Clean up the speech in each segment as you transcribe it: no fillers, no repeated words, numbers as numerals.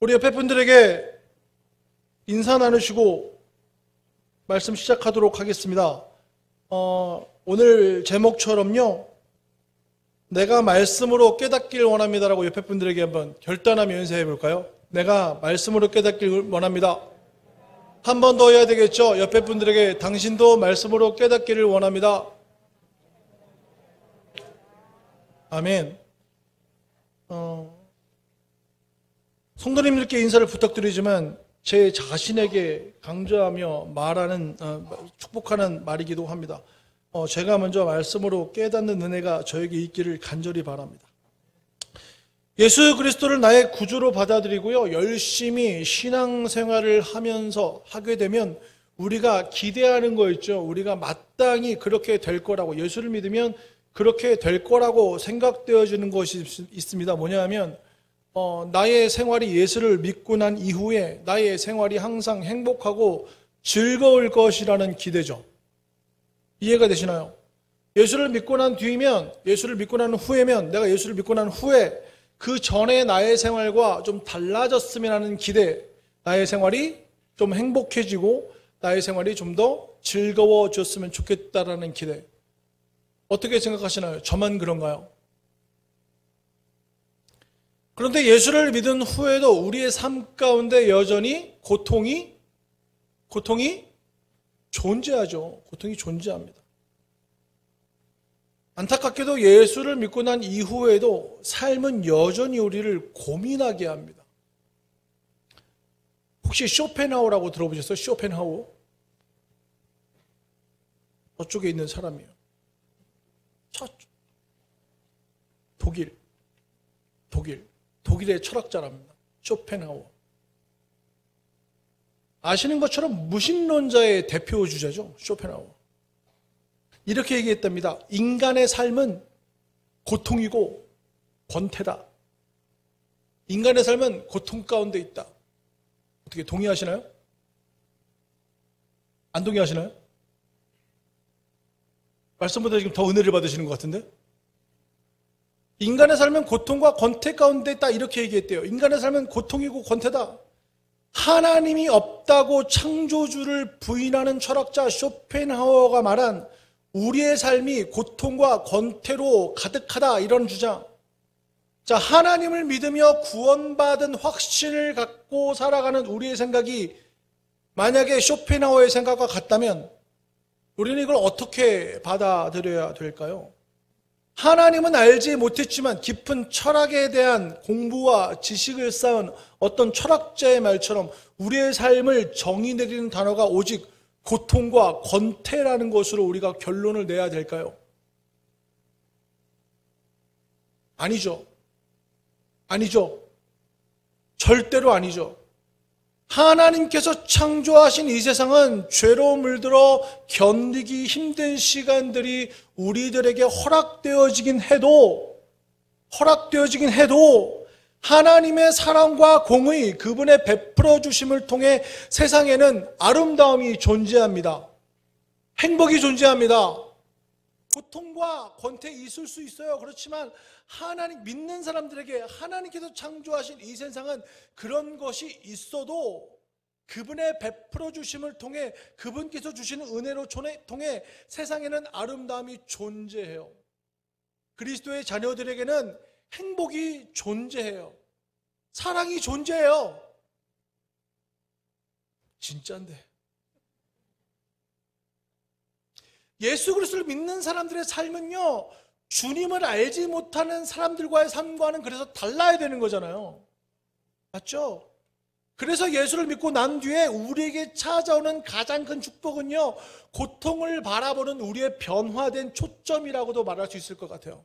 우리 옆에 분들에게 인사 나누시고 말씀 시작하도록 하겠습니다. 오늘 제목처럼요, 내가 말씀으로 깨닫길 원합니다라고 옆에 분들에게 한번 결단하며 연세해 볼까요? 내가 말씀으로 깨닫길 원합니다. 한 번 더 해야 되겠죠? 옆에 분들에게 당신도 말씀으로 깨닫기를 원합니다. 아멘. 성도님들께 인사를 부탁드리지만 제 자신에게 강조하며 말하는 축복하는 말이기도 합니다. 제가 먼저 말씀으로 깨닫는 은혜가 저에게 있기를 간절히 바랍니다. 예수 그리스도를 나의 구주로 받아들이고요, 열심히 신앙생활을 하면서 하게 되면 우리가 기대하는 거 있죠. 우리가 마땅히 그렇게 될 거라고, 예수를 믿으면 그렇게 될 거라고 생각되어지는 것이 있습니다. 뭐냐면 나의 생활이 예수를 믿고 난 이후에 나의 생활이 항상 행복하고 즐거울 것이라는 기대죠. 이해가 되시나요? 예수를 믿고 난 뒤면, 예수를 믿고 난 후에면, 내가 예수를 믿고 난 후에 그 전에 나의 생활과 좀 달라졌으면 하는 기대, 나의 생활이 좀 행복해지고 나의 생활이 좀 더 즐거워졌으면 좋겠다라는 기대. 어떻게 생각하시나요? 저만 그런가요? 그런데 예수를 믿은 후에도 우리의 삶 가운데 여전히 고통이 존재하죠. 고통이 존재합니다. 안타깝게도 예수를 믿고 난 이후에도 삶은 여전히 우리를 고민하게 합니다. 혹시 쇼펜하우라고 들어보셨어요? 쇼펜하우? 저쪽에 있는 사람이에요. 독일의 철학자랍니다. 쇼펜하우. 아시는 것처럼 무신론자의 대표 주자죠. 쇼펜하우. 이렇게 얘기했답니다. 인간의 삶은 고통이고 권태다. 인간의 삶은 고통 가운데 있다. 어떻게 동의하시나요? 안 동의하시나요? 말씀보다 지금 더 은혜를 받으시는 것 같은데? 인간의 삶은 고통과 권태 가운데 있다, 이렇게 얘기했대요. 인간의 삶은 고통이고 권태다. 하나님이 없다고 창조주를 부인하는 철학자 쇼펜하우어가 말한 우리의 삶이 고통과 권태로 가득하다, 이런 주장. 자, 하나님을 믿으며 구원받은 확신을 갖고 살아가는 우리의 생각이 만약에 쇼펜하우어의 생각과 같다면 우리는 이걸 어떻게 받아들여야 될까요? 하나님은 알지 못했지만 깊은 철학에 대한 공부와 지식을 쌓은 어떤 철학자의 말처럼 우리의 삶을 정의 내리는 단어가 오직 고통과 권태라는 것으로 우리가 결론을 내야 될까요? 아니죠. 절대로 아니죠. 하나님께서 창조하신 이 세상은 죄로 물들어 견디기 힘든 시간들이 우리들에게 허락되어지긴 해도 하나님의 사랑과 공의, 그분의 베풀어 주심을 통해 세상에는 아름다움이 존재합니다. 행복이 존재합니다. 고통과 권태 있을 수 있어요. 그렇지만 하나님 믿는 사람들에게 하나님께서 창조하신 이 세상은 그런 것이 있어도 그분의 베풀어 주심을 통해, 그분께서 주시는 은혜로 통해 세상에는 아름다움이 존재해요. 그리스도의 자녀들에게는 행복이 존재해요. 사랑이 존재해요. 진짜인데. 예수 그리스도를 믿는 사람들의 삶은요, 주님을 알지 못하는 사람들과의 삶과는 그래서 달라야 되는 거잖아요. 맞죠? 그래서 예수를 믿고 난 뒤에 우리에게 찾아오는 가장 큰 축복은요, 고통을 바라보는 우리의 변화된 초점이라고도 말할 수 있을 것 같아요.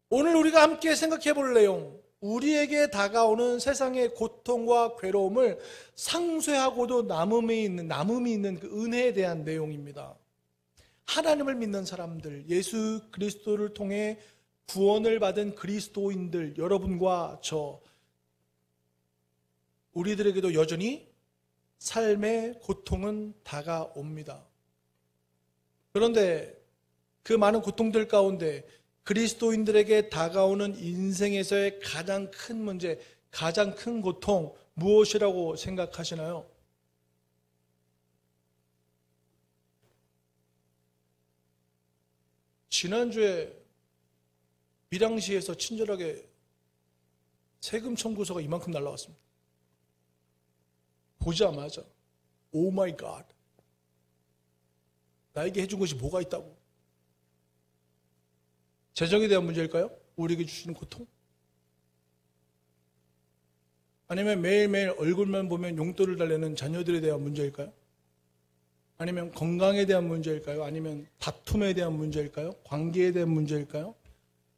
오늘 우리가 함께 생각해 볼 내용, 우리에게 다가오는 세상의 고통과 괴로움을 상쇄하고도 남음이 있는 그 은혜에 대한 내용입니다. 하나님을 믿는 사람들, 예수 그리스도를 통해 구원을 받은 그리스도인들, 여러분과 저, 우리들에게도 여전히 삶의 고통은 다가옵니다. 그런데 그 많은 고통들 가운데 그리스도인들에게 다가오는 인생에서의 가장 큰 문제, 가장 큰 고통 무엇이라고 생각하시나요? 지난주에 밀양시에서 친절하게 세금 청구서가 이만큼 날라왔습니다. 보자마자 오 마이 갓, 나에게 해준 것이 뭐가 있다고. 재정에 대한 문제일까요? 우리에게 주시는 고통? 아니면 매일매일 얼굴만 보면 용돈을 달래는 자녀들에 대한 문제일까요? 아니면 건강에 대한 문제일까요? 아니면 다툼에 대한 문제일까요? 관계에 대한 문제일까요?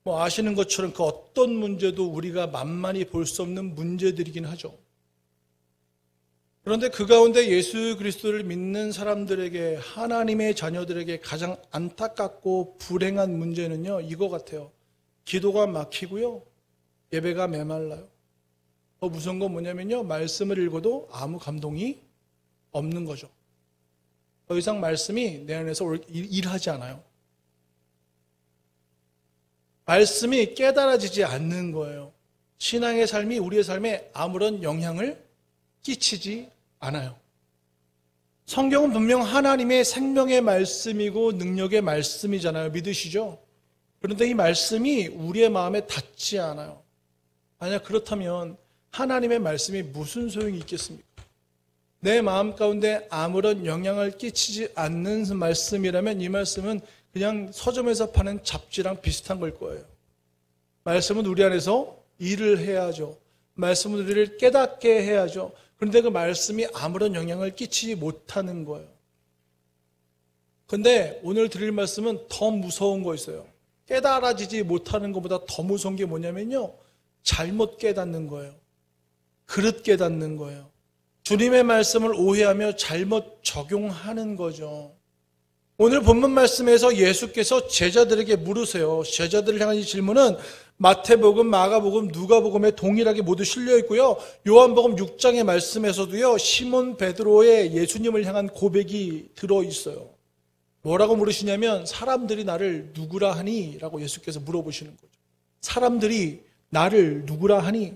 뭐 아시는 것처럼 그 어떤 문제도 우리가 만만히 볼 수 없는 문제들이긴 하죠. 그런데 그 가운데 예수 그리스도를 믿는 사람들에게, 하나님의 자녀들에게 가장 안타깝고 불행한 문제는요, 이거 같아요. 기도가 막히고요, 예배가 메말라요. 더 무서운 건 뭐냐면요, 말씀을 읽어도 아무 감동이 없는 거죠. 더 이상 말씀이 내 안에서 일하지 않아요. 말씀이 깨달아지지 않는 거예요. 신앙의 삶이 우리의 삶에 아무런 영향을 끼치지 않아요. 성경은 분명 하나님의 생명의 말씀이고 능력의 말씀이잖아요. 믿으시죠? 그런데 이 말씀이 우리의 마음에 닿지 않아요. 만약 그렇다면 하나님의 말씀이 무슨 소용이 있겠습니까? 내 마음 가운데 아무런 영향을 끼치지 않는 말씀이라면 이 말씀은 그냥 서점에서 파는 잡지랑 비슷한 걸 거예요. 말씀은 우리 안에서 일을 해야죠. 말씀은 우리를 깨닫게 해야죠. 그런데 그 말씀이 아무런 영향을 끼치지 못하는 거예요. 그런데 오늘 드릴 말씀은 더 무서운 거 있어요. 깨달아지지 못하는 것보다 더 무서운 게 뭐냐면요, 잘못 깨닫는 거예요. 그릇 깨닫는 거예요. 주님의 말씀을 오해하며 잘못 적용하는 거죠. 오늘 본문 말씀에서 예수께서 제자들에게 물으세요. 제자들을 향한 이 질문은 마태복음, 마가복음, 누가복음에 동일하게 모두 실려 있고요. 요한복음 6장의 말씀에서도요, 시몬 베드로의 예수님을 향한 고백이 들어 있어요. 뭐라고 물으시냐면, 사람들이 나를 누구라 하니? 라고 예수께서 물어보시는 거죠. 사람들이 나를 누구라 하니?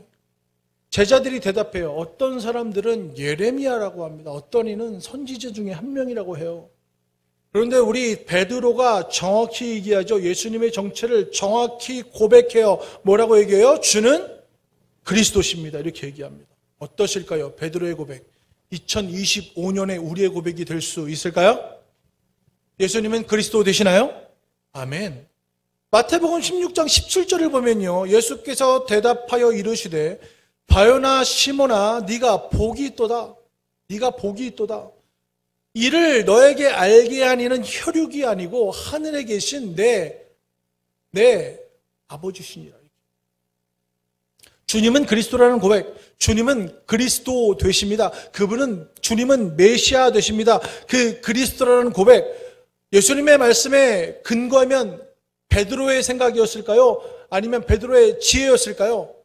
제자들이 대답해요. 어떤 사람들은 예레미야라고 합니다. 어떤 이는 선지자 중에 한 명이라고 해요. 그런데 우리 베드로가 정확히 얘기하죠. 예수님의 정체를 정확히 고백해요. 뭐라고 얘기해요? 주는 그리스도십니다. 이렇게 얘기합니다. 어떠실까요? 베드로의 고백. 2025년에 우리의 고백이 될 수 있을까요? 예수님은 그리스도 되시나요? 아멘. 마태복음 16장 17절을 보면요, 예수께서 대답하여 이르시되 바요나 시몬아, 네가 복이 있도다. 네가 복이 있도다. 이를 너에게 알게 하니는 혈육이 아니고 하늘에 계신 내 아버지시니라. 주님은 그리스도라는 고백, 주님은 그리스도 되십니다. 주님은 메시아 되십니다. 그 그리스도라는 고백, 예수님의 말씀에 근거하면 베드로의 생각이었을까요? 아니면 베드로의 지혜였을까요?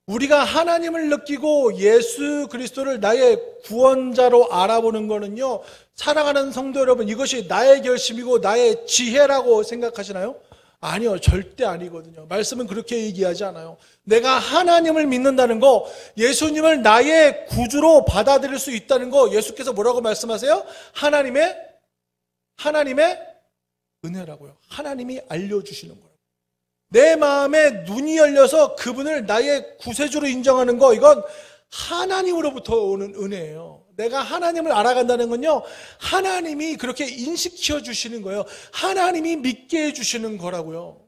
우리가 하나님을 느끼고 예수 그리스도를 나의 구원자로 알아보는 거는요, 사랑하는 성도 여러분, 이것이 나의 결심이고 나의 지혜라고 생각하시나요? 아니요, 절대 아니거든요. 말씀은 그렇게 얘기하지 않아요. 내가 하나님을 믿는다는 거, 예수님을 나의 구주로 받아들일 수 있다는 거, 예수께서 뭐라고 말씀하세요? 하나님의 은혜라고요. 하나님이 알려주시는 거예요. 내 마음에 눈이 열려서 그분을 나의 구세주로 인정하는 거, 이건 하나님으로부터 오는 은혜예요. 내가 하나님을 알아간다는 건요, 하나님이 그렇게 인식시켜 주시는 거예요. 하나님이 믿게 해주시는 거라고요.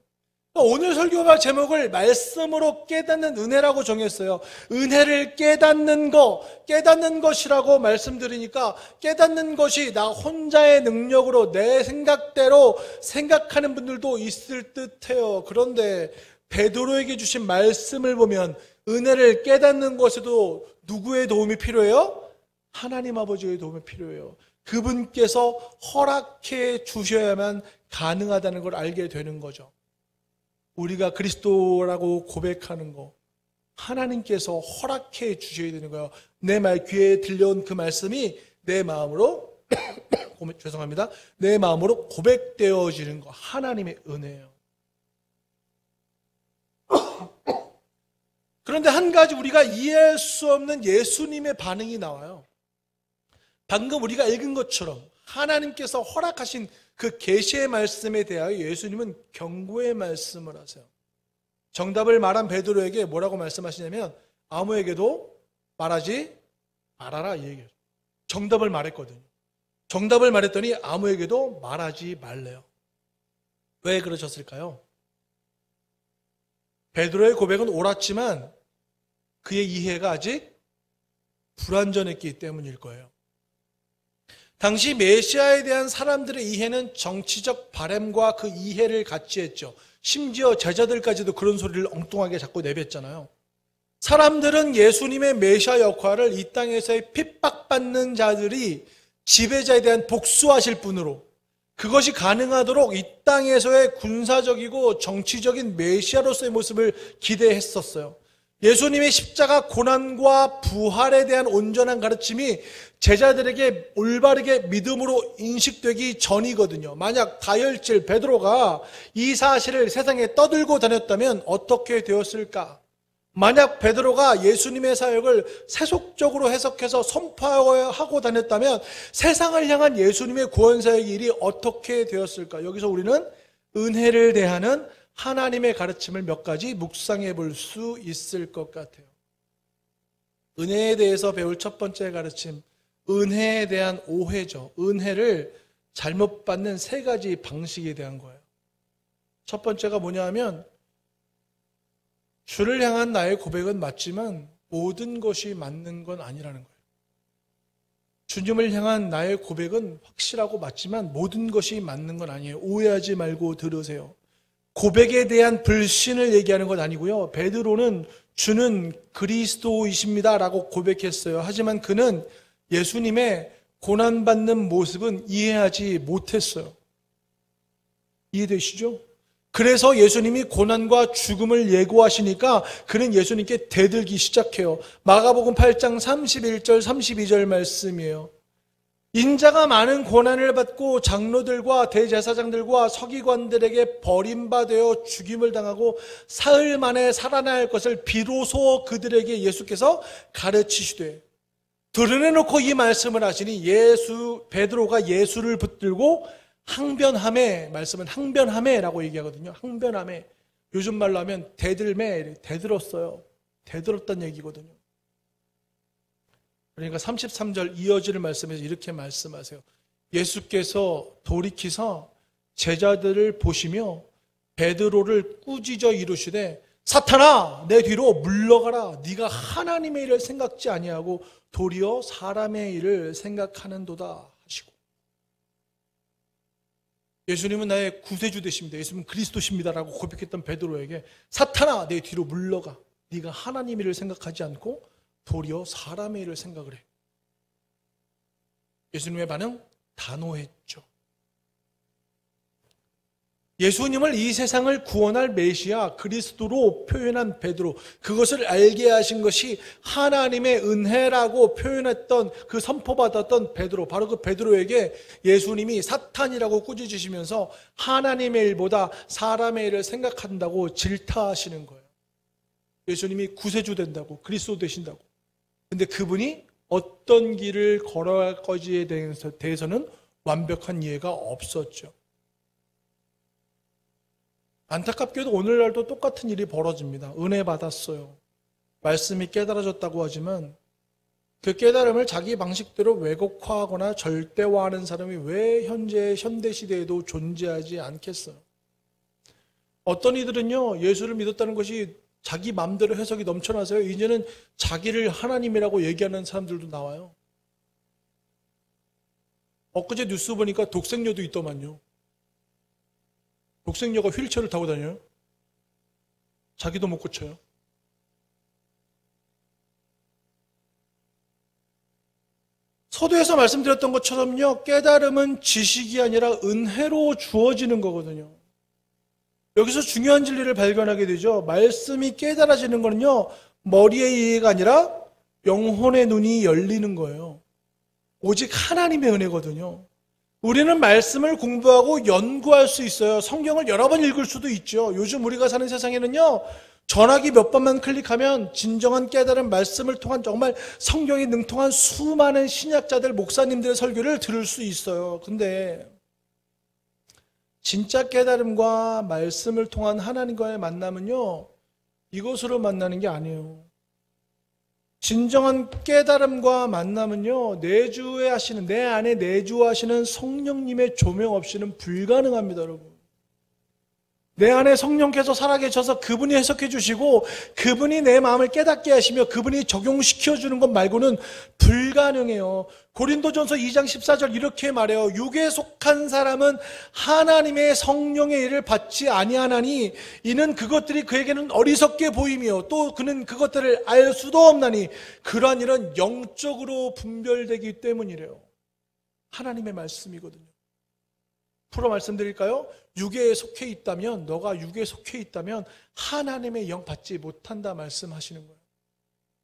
오늘 설교가 제목을 말씀으로 깨닫는 은혜라고 정했어요. 은혜를 깨닫는 것이라고 말씀드리니까, 깨닫는 것이 나 혼자의 능력으로 내 생각대로 생각하는 분들도 있을 듯해요. 그런데 베드로에게 주신 말씀을 보면 은혜를 깨닫는 것에도 누구의 도움이 필요해요? 하나님 아버지의 도움이 필요해요. 그분께서 허락해 주셔야만 가능하다는 걸 알게 되는 거죠. 우리가 그리스도라고 고백하는 거, 하나님께서 허락해 주셔야 되는 거예요. 내 말 귀에 들려온 그 말씀이 내 마음으로 죄송합니다. 내 마음으로 고백되어지는 거, 하나님의 은혜예요. 그런데 한 가지 우리가 이해할 수 없는 예수님의 반응이 나와요. 방금 우리가 읽은 것처럼 하나님께서 허락하신 그 계시의 말씀에 대하여 예수님은 경고의 말씀을 하세요. 정답을 말한 베드로에게 뭐라고 말씀하시냐면 아무에게도 말하지 말아라 이 얘기예요. 정답을 말했거든요. 정답을 말했더니 아무에게도 말하지 말래요. 왜 그러셨을까요? 베드로의 고백은 옳았지만 그의 이해가 아직 불완전했기 때문일 거예요. 당시 메시아에 대한 사람들의 이해는 정치적 바램과 그 이해를 같이 했죠. 심지어 제자들까지도 그런 소리를 엉뚱하게 자꾸 내뱉잖아요. 사람들은 예수님의 메시아 역할을 이 땅에서의 핍박받는 자들이 지배자에 대한 복수하실 분으로, 그것이 가능하도록 이 땅에서의 군사적이고 정치적인 메시아로서의 모습을 기대했었어요. 예수님의 십자가 고난과 부활에 대한 온전한 가르침이 제자들에게 올바르게 믿음으로 인식되기 전이거든요. 만약 다혈질 베드로가 이 사실을 세상에 떠들고 다녔다면 어떻게 되었을까? 만약 베드로가 예수님의 사역을 세속적으로 해석해서 선포하고 다녔다면 세상을 향한 예수님의 구원사역의 일이 어떻게 되었을까? 여기서 우리는 은혜를 대하는 하나님의 가르침을 몇 가지 묵상해 볼 수 있을 것 같아요. 은혜에 대해서 배울 첫 번째 가르침, 은혜에 대한 오해죠. 은혜를 잘못 받는 세 가지 방식에 대한 거예요. 첫 번째가 뭐냐 하면 주를 향한 나의 고백은 맞지만 모든 것이 맞는 건 아니라는 거예요. 주님을 향한 나의 고백은 확실하고 맞지만 모든 것이 맞는 건 아니에요. 오해하지 말고 들으세요. 고백에 대한 불신을 얘기하는 건 아니고요. 베드로는 주는 그리스도이십니다 라고 고백했어요. 하지만 그는 예수님의 고난받는 모습은 이해하지 못했어요. 이해되시죠? 그래서 예수님이 고난과 죽음을 예고하시니까 그는 예수님께 대들기 시작해요. 마가복음 8장 31절 32절 말씀이에요. 인자가 많은 고난을 받고 장로들과 대제사장들과 서기관들에게 버림받아 죽임을 당하고 사흘 만에 살아날 것을 비로소 그들에게 예수께서 가르치시되, 드러내놓고 이 말씀을 하시니 베드로가 예수를 붙들고 항변하매, 말씀은 항변하매라고 얘기하거든요. 항변하매. 요즘 말로 하면 대들매, 대들었어요. 대들었다는 얘기거든요. 그러니까 33절 이어지는 말씀에서 이렇게 말씀하세요. 예수께서 돌이키사 제자들을 보시며 베드로를 꾸짖어 이르시되 사탄아 내 뒤로 물러가라. 네가 하나님의 일을 생각지 아니하고 도리어 사람의 일을 생각하는도다 하시고, 예수님은 나의 구세주 되십니다. 예수님은 그리스도십니다라고 고백했던 베드로에게 사탄아 내 뒤로 물러가. 네가 하나님의 일을 생각하지 않고 도리어 사람의 일을 생각을 해. 예수님의 반응 단호했죠. 예수님을 이 세상을 구원할 메시아 그리스도로 표현한 베드로, 그것을 알게 하신 것이 하나님의 은혜라고 표현했던 그 선포받았던 베드로, 바로 그 베드로에게 예수님이 사탄이라고 꾸짖으시면서 하나님의 일보다 사람의 일을 생각한다고 질타하시는 거예요. 예수님이 구세주 된다고, 그리스도 되신다고. 근데 그분이 어떤 길을 걸어갈 것에 대해서는 완벽한 이해가 없었죠. 안타깝게도 오늘날도 똑같은 일이 벌어집니다. 은혜 받았어요. 말씀이 깨달아졌다고 하지만 그 깨달음을 자기 방식대로 왜곡화하거나 절대화하는 사람이 왜 현대시대에도 존재하지 않겠어요? 어떤 이들은요, 예수를 믿었다는 것이 자기 마음대로 해석이 넘쳐나서요, 이제는 자기를 하나님이라고 얘기하는 사람들도 나와요. 엊그제 뉴스 보니까 독생녀도 있더만요. 독생녀가 휠체어를 타고 다녀요. 자기도 못 고쳐요. 서두에서 말씀드렸던 것처럼요, 깨달음은 지식이 아니라 은혜로 주어지는 거거든요. 여기서 중요한 진리를 발견하게 되죠. 말씀이 깨달아지는 거는요, 머리의 이해가 아니라 영혼의 눈이 열리는 거예요. 오직 하나님의 은혜거든요. 우리는 말씀을 공부하고 연구할 수 있어요. 성경을 여러 번 읽을 수도 있죠. 요즘 우리가 사는 세상에는요, 전화기 몇 번만 클릭하면 진정한 깨달은 말씀을 통한 정말 성경에 능통한 수많은 신약자들, 목사님들의 설교를 들을 수 있어요. 근데 진짜 깨달음과 말씀을 통한 하나님과의 만남은요, 이것으로 만나는 게 아니에요. 진정한 깨달음과 만남은요, 내 안에 내주하시는 성령님의 조명 없이는 불가능합니다, 여러분. 내 안에 성령께서 살아계셔서 그분이 해석해 주시고 그분이 내 마음을 깨닫게 하시며 그분이 적용시켜 주는 것 말고는 불가능해요. 고린도전서 2장 14절 이렇게 말해요. 육에 속한 사람은 하나님의 성령의 일을 받지 아니하나니 이는 그것들이 그에게는 어리석게 보이며 또 그는 그것들을 알 수도 없나니 그러한 일은 영적으로 분별되기 때문이래요. 하나님의 말씀이거든요. 풀어 말씀드릴까요? 육에 속해 있다면, 너가 육에 속해 있다면 하나님의 영 받지 못한다 말씀하시는 거예요.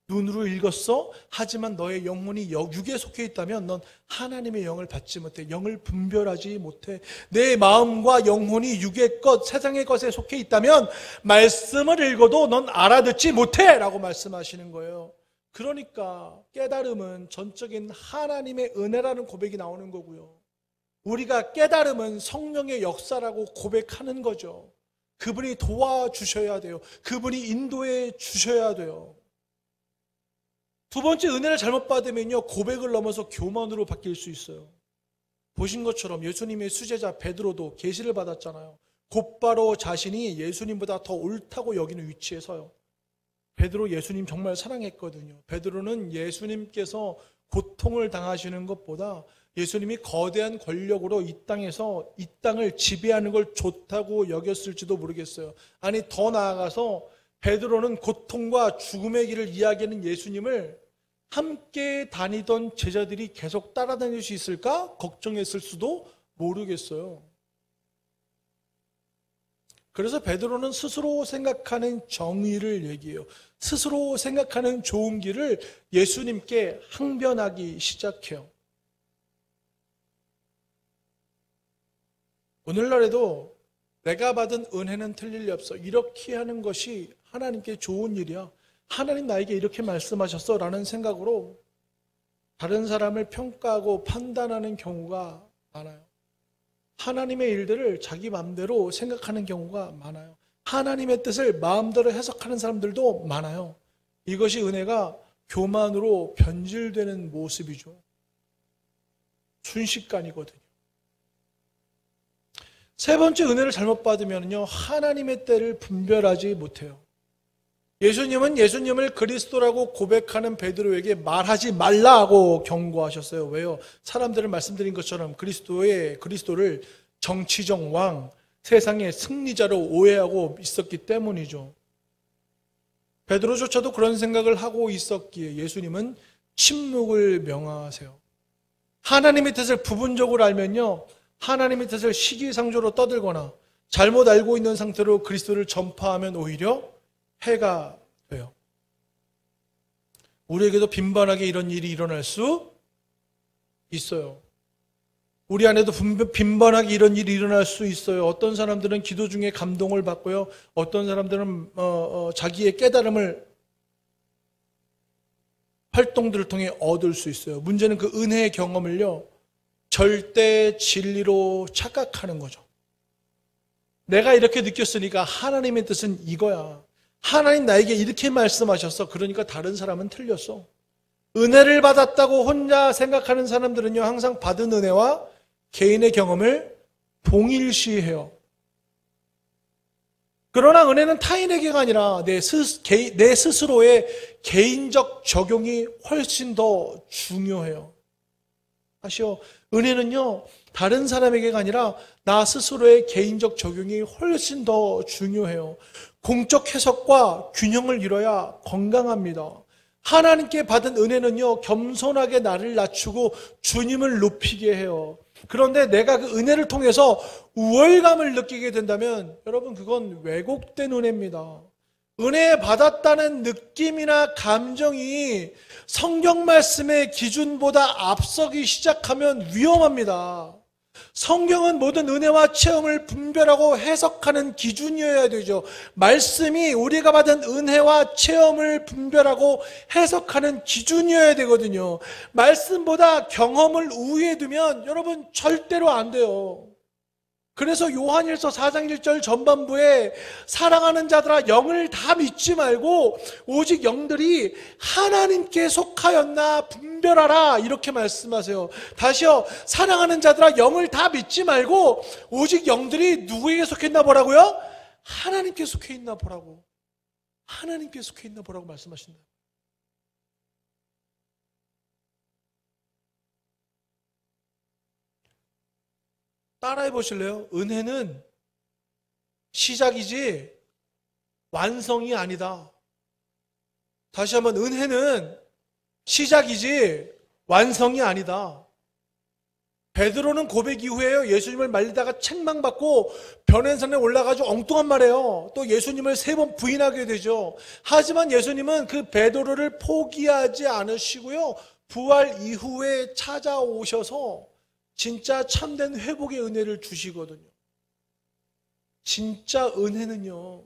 눈으로 읽었어? 하지만 너의 영혼이 육에 속해 있다면 넌 하나님의 영을 받지 못해. 영을 분별하지 못해. 내 마음과 영혼이 육의 것, 세상의 것에 속해 있다면 말씀을 읽어도 넌 알아듣지 못해 라고 말씀하시는 거예요. 그러니까 깨달음은 전적인 하나님의 은혜라는 고백이 나오는 거고요. 우리가 깨달음은 성령의 역사라고 고백하는 거죠. 그분이 도와주셔야 돼요. 그분이 인도해 주셔야 돼요. 두 번째, 은혜를 잘못 받으면요, 고백을 넘어서 교만으로 바뀔 수 있어요. 보신 것처럼 예수님의 수제자 베드로도 계시를 받았잖아요. 곧바로 자신이 예수님보다 더 옳다고 여기는 위치에 서요. 베드로 예수님 정말 사랑했거든요. 베드로는 예수님께서 고통을 당하시는 것보다 예수님이 거대한 권력으로 이 땅에서 이 땅을 지배하는 걸 좋다고 여겼을지도 모르겠어요. 아니, 더 나아가서 베드로는 고통과 죽음의 길을 이야기하는 예수님을 함께 다니던 제자들이 계속 따라다닐 수 있을까 걱정했을 수도 모르겠어요. 그래서 베드로는 스스로 생각하는 정의를 얘기해요. 스스로 생각하는 좋은 길을 예수님께 항변하기 시작해요. 오늘날에도 내가 받은 은혜는 틀릴 리 없어. 이렇게 하는 것이 하나님께 좋은 일이야. 하나님 나에게 이렇게 말씀하셨어 라는 생각으로 다른 사람을 평가하고 판단하는 경우가 많아요. 하나님의 일들을 자기 마음대로 생각하는 경우가 많아요. 하나님의 뜻을 마음대로 해석하는 사람들도 많아요. 이것이 은혜가 교만으로 변질되는 모습이죠. 순식간이거든요. 세 번째, 은혜를 잘못 받으면요, 하나님의 때를 분별하지 못해요. 예수님은 예수님을 그리스도라고 고백하는 베드로에게 말하지 말라고 경고하셨어요. 왜요? 사람들은 말씀드린 것처럼 그리스도를 정치적 왕, 세상의 승리자로 오해하고 있었기 때문이죠. 베드로조차도 그런 생각을 하고 있었기에 예수님은 침묵을 명하세요. 하나님의 뜻을 부분적으로 알면요, 하나님의 뜻을 시기상조로 떠들거나 잘못 알고 있는 상태로 그리스도를 전파하면 오히려 해가 돼요. 우리에게도 빈번하게 이런 일이 일어날 수 있어요. 우리 안에도 빈번하게 이런 일이 일어날 수 있어요. 어떤 사람들은 기도 중에 감동을 받고요. 어떤 사람들은 자기의 깨달음을 활동들을 통해 얻을 수 있어요. 문제는 그 은혜의 경험을요, 절대 진리로 착각하는 거죠. 내가 이렇게 느꼈으니까 하나님의 뜻은 이거야. 하나님 나에게 이렇게 말씀하셨어. 그러니까 다른 사람은 틀렸어. 은혜를 받았다고 혼자 생각하는 사람들은요, 항상 받은 은혜와 개인의 경험을 동일시해요. 그러나 은혜는 타인에게가 아니라 내 스스로의 개인적 적용이 훨씬 더 중요해요. 아시오? 은혜는요, 다른 사람에게가 아니라 나 스스로의 개인적 적용이 훨씬 더 중요해요. 공적 해석과 균형을 이뤄야 건강합니다. 하나님께 받은 은혜는요, 겸손하게 나를 낮추고 주님을 높이게 해요. 그런데 내가 그 은혜를 통해서 우월감을 느끼게 된다면 여러분, 그건 왜곡된 은혜입니다. 은혜 받았다는 느낌이나 감정이 성경 말씀의 기준보다 앞서기 시작하면 위험합니다. 성경은 모든 은혜와 체험을 분별하고 해석하는 기준이어야 되죠. 말씀이 우리가 받은 은혜와 체험을 분별하고 해석하는 기준이어야 되거든요. 말씀보다 경험을 우위에 두면 여러분 절대로 안 돼요. 그래서 요한일서 4장 1절 전반부에 사랑하는 자들아 영을 다 믿지 말고 오직 영들이 하나님께 속하였나 분별하라 이렇게 말씀하세요. 다시요. 사랑하는 자들아 영을 다 믿지 말고 오직 영들이 누구에게 속했나 보라고요? 하나님께 속해 있나 보라고. 하나님께 속해 있나 보라고 말씀하신다. 따라해 보실래요? 은혜는 시작이지 완성이 아니다. 다시 한번 은혜는 시작이지 완성이 아니다. 베드로는 고백 이후에요. 예수님을 말리다가 책망받고 변호산에 올라가지고 엉뚱한 말해요. 또 예수님을 3번 부인하게 되죠. 하지만 예수님은 그 베드로를 포기하지 않으시고요. 부활 이후에 찾아오셔서 진짜 참된 회복의 은혜를 주시거든요. 진짜 은혜는요,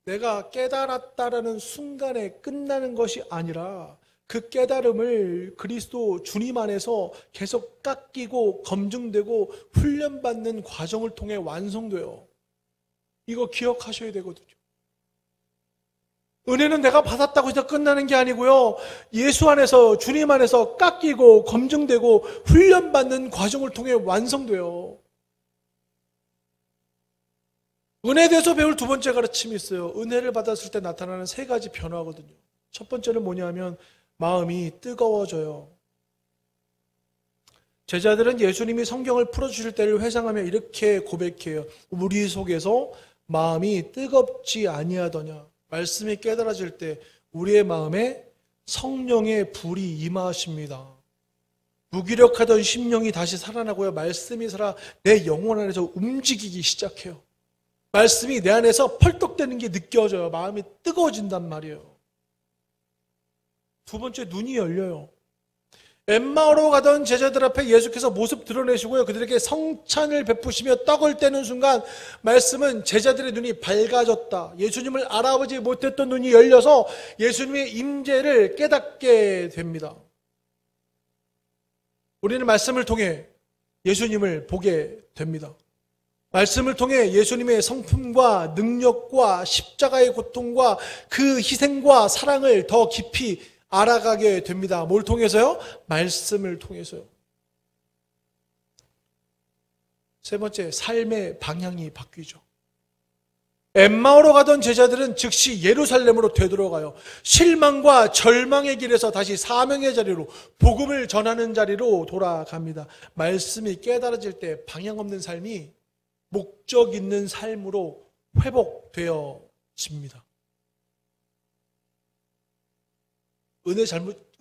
내가 깨달았다라는 순간에 끝나는 것이 아니라 그 깨달음을 그리스도 주님 안에서 계속 깎이고 검증되고 훈련받는 과정을 통해 완성돼요. 이거 기억하셔야 되거든요. 은혜는 내가 받았다고 해서 끝나는 게 아니고요. 예수 안에서, 주님 안에서 깎이고 검증되고 훈련받는 과정을 통해 완성돼요. 은혜에 대해서 배울 두 번째 가르침이 있어요. 은혜를 받았을 때 나타나는 3가지 변화거든요. 첫 번째는 뭐냐면 마음이 뜨거워져요. 제자들은 예수님이 성경을 풀어주실 때를 회상하며 이렇게 고백해요. 우리 속에서 마음이 뜨겁지 아니하더냐. 말씀이 깨달아질 때 우리의 마음에 성령의 불이 임하십니다. 무기력하던 심령이 다시 살아나고요. 말씀이 살아 내 영혼 안에서 움직이기 시작해요. 말씀이 내 안에서 펄떡대는 게 느껴져요. 마음이 뜨거워진단 말이에요. 두 번째, 눈이 열려요. 엠마오로 가던 제자들 앞에 예수께서 모습 드러내시고요. 그들에게 성찬을 베푸시며 떡을 떼는 순간 말씀은 제자들의 눈이 밝아졌다. 예수님을 알아보지 못했던 눈이 열려서 예수님의 임재를 깨닫게 됩니다. 우리는 말씀을 통해 예수님을 보게 됩니다. 말씀을 통해 예수님의 성품과 능력과 십자가의 고통과 그 희생과 사랑을 더 깊이 알아가게 됩니다. 뭘 통해서요? 말씀을 통해서요. 세 번째, 삶의 방향이 바뀌죠. 엠마오로 가던 제자들은 즉시 예루살렘으로 되돌아가요. 실망과 절망의 길에서 다시 사명의 자리로, 복음을 전하는 자리로 돌아갑니다. 말씀이 깨달아질 때 방향 없는 삶이 목적 있는 삶으로 회복되어집니다.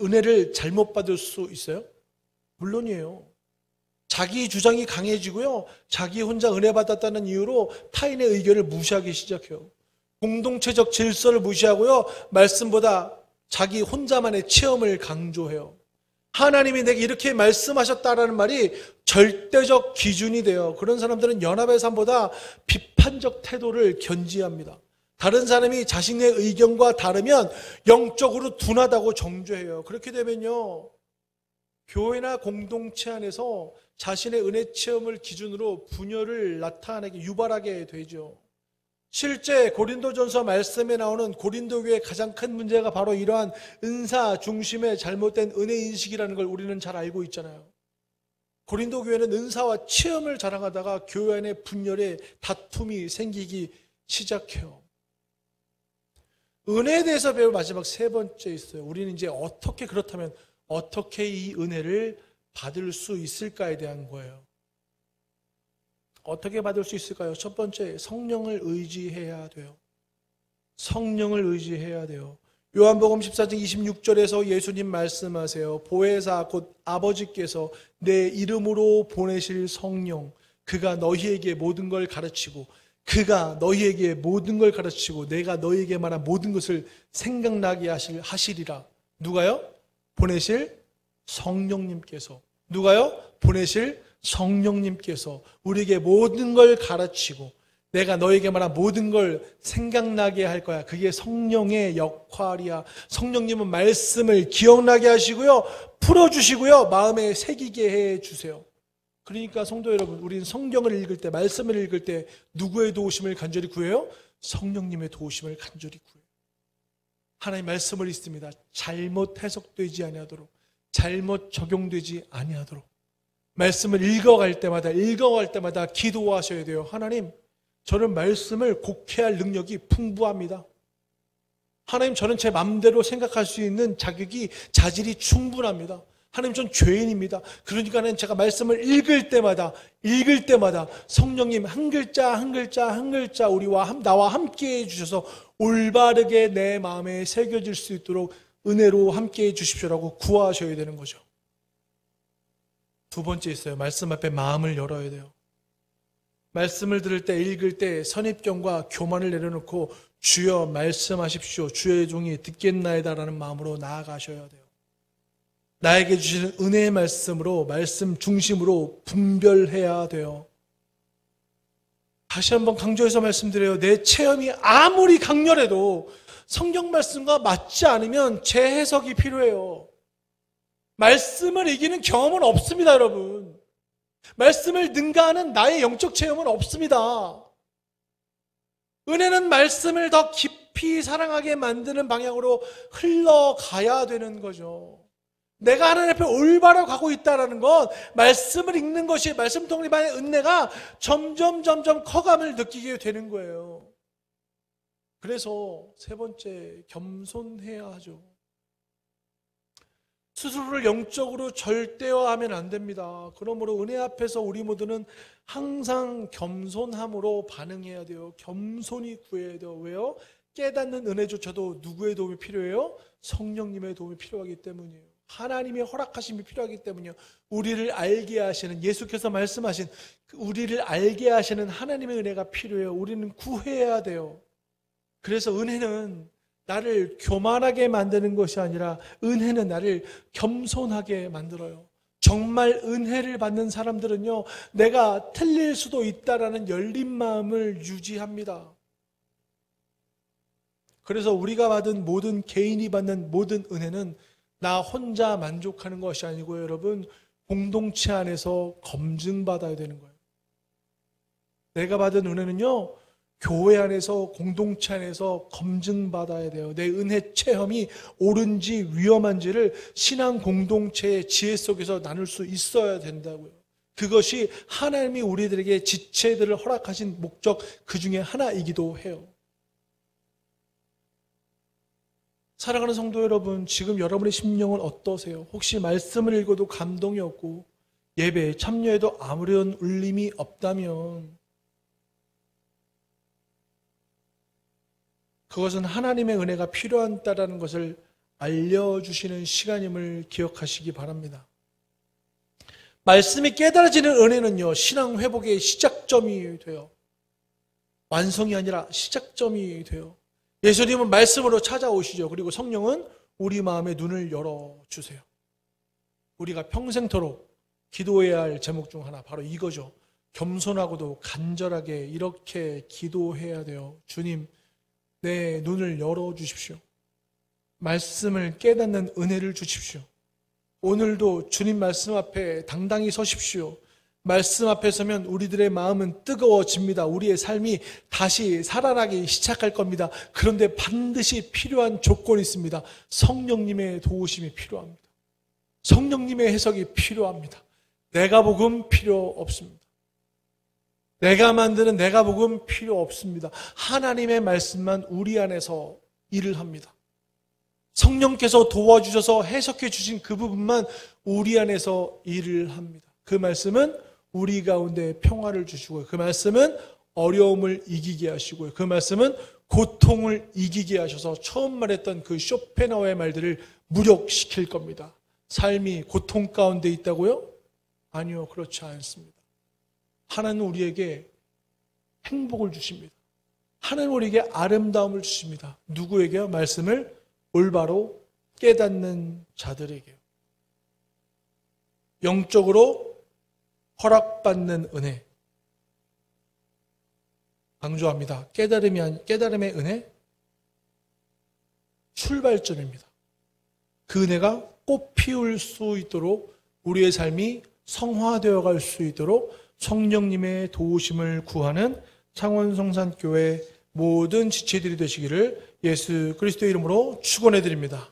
은혜를 잘못 받을 수 있어요? 물론이에요. 자기 주장이 강해지고요. 자기 혼자 은혜 받았다는 이유로 타인의 의견을 무시하기 시작해요. 공동체적 질서를 무시하고요. 말씀보다 자기 혼자만의 체험을 강조해요. 하나님이 내게 이렇게 말씀하셨다라는 말이 절대적 기준이 돼요. 그런 사람들은 연합의 삶보다 비판적 태도를 견지합니다. 다른 사람이 자신의 의견과 다르면 영적으로 둔하다고 정죄해요. 그렇게 되면요, 교회나 공동체 안에서 자신의 은혜 체험을 기준으로 분열을 나타내게 유발하게 되죠. 실제 고린도전서 말씀에 나오는 고린도 교회의 가장 큰 문제가 바로 이러한 은사 중심의 잘못된 은혜 인식이라는 걸 우리는 잘 알고 있잖아요. 고린도 교회는 은사와 체험을 자랑하다가 교회 안에 분열의 다툼이 생기기 시작해요. 은혜에 대해서 배울 마지막 3번째 있어요. 우리는 이제 그렇다면 어떻게 이 은혜를 받을 수 있을까에 대한 거예요. 어떻게 받을 수 있을까요? 첫 번째, 성령을 의지해야 돼요. 성령을 의지해야 돼요. 요한복음 14장 26절에서 예수님 말씀하세요. 보혜사 곧 아버지께서 내 이름으로 보내실 성령, 그가 너희에게 모든 걸 가르치고 내가 너희에게 말한 모든 것을 생각나게 하시리라. 누가요? 보내실 성령님께서. 누가요? 보내실 성령님께서 우리에게 모든 걸 가르치고 내가 너에게 말한 모든 걸 생각나게 할 거야. 그게 성령의 역할이야. 성령님은 말씀을 기억나게 하시고요. 풀어주시고요. 마음에 새기게 해주세요. 그러니까 성도 여러분, 우리는 성경을 읽을 때, 말씀을 읽을 때 누구의 도우심을 간절히 구해요? 성령님의 도우심을 간절히 구해요. 하나님 말씀을 읽습니다. 잘못 해석되지 아니하도록, 잘못 적용되지 아니하도록 말씀을 읽어갈 때마다 기도하셔야 돼요. 하나님, 저는 말씀을 곡해할 능력이 풍부합니다. 하나님, 저는 제 마음대로 생각할 수 있는 자질이 충분합니다. 하나님, 전 죄인입니다. 그러니까는 제가 말씀을 읽을 때마다 성령님 한 글자 나와 함께 해주셔서 올바르게 내 마음에 새겨질 수 있도록 은혜로 함께 해주십시오라고 구하셔야 되는 거죠. 두 번째 있어요. 말씀 앞에 마음을 열어야 돼요. 말씀을 들을 때, 읽을 때 선입견과 교만을 내려놓고 주여 말씀하십시오. 주의 종이 듣겠나이다라는 마음으로 나아가셔야 돼요. 나에게 주시는 은혜의 말씀으로, 말씀 중심으로 분별해야 돼요. 다시 한번 강조해서 말씀드려요. 내 체험이 아무리 강렬해도 성경 말씀과 맞지 않으면 재해석이 필요해요. 말씀을 이기는 경험은 없습니다, 여러분. 말씀을 능가하는 나의 영적 체험은 없습니다. 은혜는 말씀을 더 깊이 사랑하게 만드는 방향으로 흘러가야 되는 거죠. 내가 하나님 앞에 올바로 가고 있다는 건 말씀을 읽는 것이, 말씀 통립의 은혜가 점점 커감을 느끼게 되는 거예요. 그래서 세 번째, 겸손해야 하죠. 스스로를 영적으로 절대화하면 안 됩니다. 그러므로 은혜 앞에서 우리 모두는 항상 겸손함으로 반응해야 돼요. 겸손히 구해야 돼요. 왜요? 깨닫는 은혜조차도 누구의 도움이 필요해요? 성령님의 도움이 필요하기 때문이에요. 하나님의 허락하심이 필요하기 때문이요. 우리를 알게 하시는, 예수께서 말씀하신 우리를 알게 하시는 하나님의 은혜가 필요해요. 우리는 구해야 돼요. 그래서 은혜는 나를 교만하게 만드는 것이 아니라 은혜는 나를 겸손하게 만들어요. 정말 은혜를 받는 사람들은요, 내가 틀릴 수도 있다라는 열린 마음을 유지합니다. 그래서 우리가 받은 모든, 개인이 받는 모든 은혜는 나 혼자 만족하는 것이 아니고 여러분, 공동체 안에서 검증받아야 되는 거예요. 내가 받은 은혜는요, 교회 안에서, 공동체 안에서 검증받아야 돼요. 내 은혜 체험이 옳은지 위험한지를 신앙 공동체의 지혜 속에서 나눌 수 있어야 된다고요. 그것이 하나님이 우리들에게 지체들을 허락하신 목적 그 중에 하나이기도 해요. 사랑하는 성도 여러분, 지금 여러분의 심령은 어떠세요? 혹시 말씀을 읽어도 감동이 없고 예배에 참여해도 아무런 울림이 없다면 그것은 하나님의 은혜가 필요하다는 것을 알려주시는 시간임을 기억하시기 바랍니다. 말씀이 깨달아지는 은혜는요, 신앙 회복의 시작점이 돼요. 완성이 아니라 시작점이 돼요. 예수님은 말씀으로 찾아오시죠. 그리고 성령은 우리 마음의 눈을 열어주세요. 우리가 평생토록 기도해야 할 제목 중 하나, 바로 이거죠. 겸손하고도 간절하게 이렇게 기도해야 돼요. 주님, 내 눈을 열어주십시오. 말씀을 깨닫는 은혜를 주십시오. 오늘도 주님 말씀 앞에 당당히 서십시오. 말씀 앞에 서면 우리들의 마음은 뜨거워집니다. 우리의 삶이 다시 살아나기 시작할 겁니다. 그런데 반드시 필요한 조건이 있습니다. 성령님의 도우심이 필요합니다. 성령님의 해석이 필요합니다. 내가 복음 필요 없습니다. 내가 만드는 내가 복음 필요 없습니다. 하나님의 말씀만 우리 안에서 일을 합니다. 성령께서 도와주셔서 해석해 주신 그 부분만 우리 안에서 일을 합니다. 그 말씀은 우리 가운데 평화를 주시고요. 그 말씀은 어려움을 이기게 하시고요. 그 말씀은 고통을 이기게 하셔서 처음 말했던 그 쇼펜하우의 말들을 무력시킬 겁니다. 삶이 고통 가운데 있다고요? 아니요, 그렇지 않습니다. 하나님은 우리에게 행복을 주십니다. 하나님은 우리에게 아름다움을 주십니다. 누구에게요? 말씀을 올바로 깨닫는 자들에게요. 영적으로 허락받는 은혜. 강조합니다. 깨달음의 은혜, 출발점입니다. 그 은혜가 꽃 피울 수 있도록 우리의 삶이 성화되어 갈 수 있도록 성령님의 도우심을 구하는 창원성산교회 모든 지체들이 되시기를 예수 그리스도의 이름으로 축원해 드립니다.